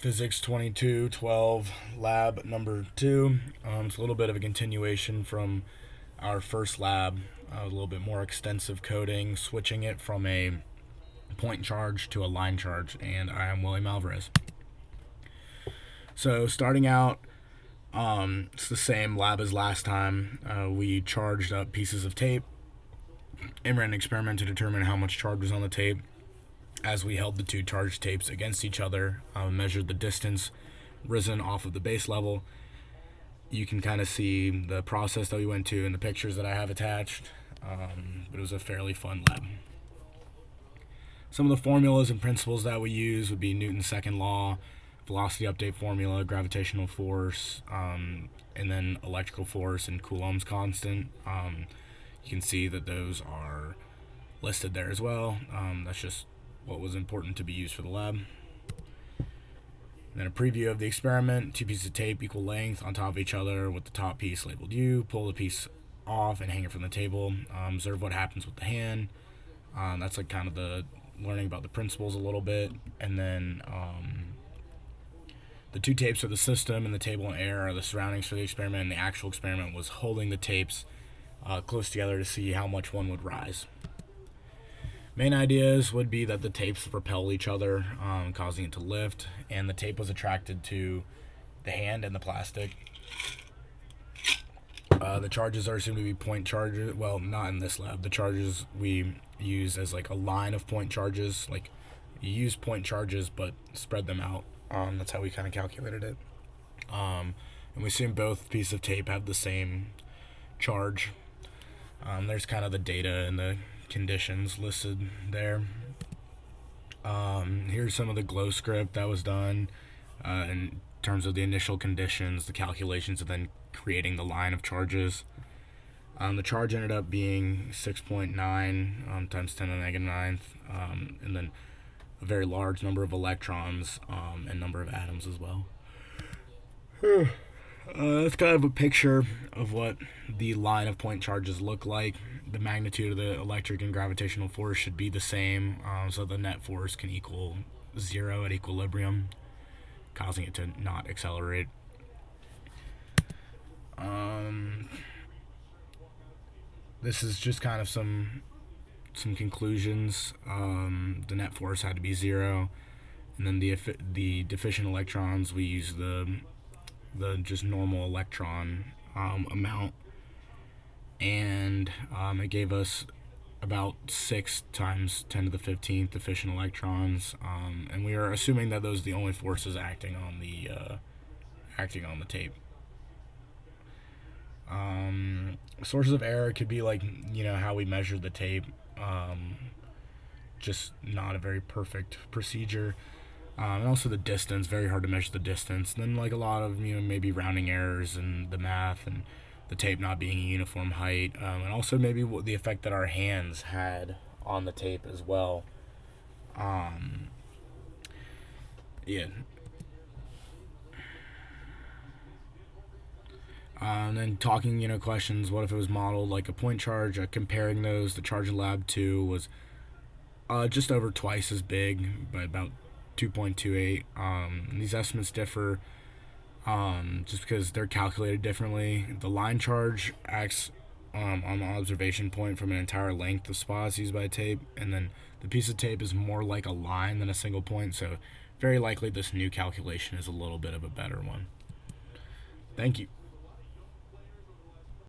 Physics 2212 lab number 2. It's a little bit of a continuation from our first lab, a little bit more extensive coding, switching it from a point charge to a line charge, and I am William Alvarez. So starting out, it's the same lab as last time. We charged up pieces of tape and ran an experiment to determine how much charge was on the tape. As we held the two charged tapes against each other, measured the distance risen off of the base level. You can kind of see the process that we went to in the pictures that I have attached, but it was a fairly fun lab. Some of the formulas and principles that we use would be Newton's second law, velocity update formula, gravitational force, and then electrical force and Coulomb's constant. You can see that those are listed there as well. That's just what was important to be used for the lab. And then a preview of the experiment. Two pieces of tape equal length on top of each other with the top piece labeled U. Pull the piece off and hang it from the table. Observe what happens with the hand. That's like kind of the learning about the principles a little bit. And then the two tapes are the system, and the table and air are the surroundings for the experiment. And the actual experiment was holding the tapes close together to see how much one would rise. Main ideas would be that the tapes repel each other, causing it to lift, and the tape was attracted to the hand and the plastic. The charges are assumed to be point charges. Well, not in this lab. The charges we use as like a line of point charges. Like you use point charges but spread them out. That's how we kind of calculated it. And we assume both pieces of tape have the same charge. There's kind of the data and the conditions listed there. Here's some of the glow script that was done in terms of the initial conditions, the calculations, and then creating the line of charges. The charge ended up being 6.9 times 10 to the negative ninth, and then a very large number of electrons and number of atoms as well. That's kind of a picture of what the line of point charges look like. The magnitude of the electric and gravitational force should be the same, so the net force can equal 0 at equilibrium, causing it to not accelerate. This is just kind of some conclusions. The net force had to be 0, and then the deficient electrons, we use the just normal electron amount, and it gave us about 6 times 10 to the 15th deficient electrons, and we are assuming that those are the only forces acting on the tape. Sources of error could be like, how we measured the tape, just not a very perfect procedure. And also the distance, very hard to measure the distance. And then like a lot of, maybe rounding errors and the math and the tape not being a uniform height. And also maybe the effect that our hands had on the tape as well. Yeah. And then talking, questions. What if it was modeled like a point charge? Comparing those, the charge in lab 2 was just over twice as big, by about 2.28. These estimates differ just because they're calculated differently. The line charge acts on the observation point from an entire length of spots used by tape, and then the piece of tape is more like a line than a single point, so very likely this new calculation is a little bit of a better one. Thank you.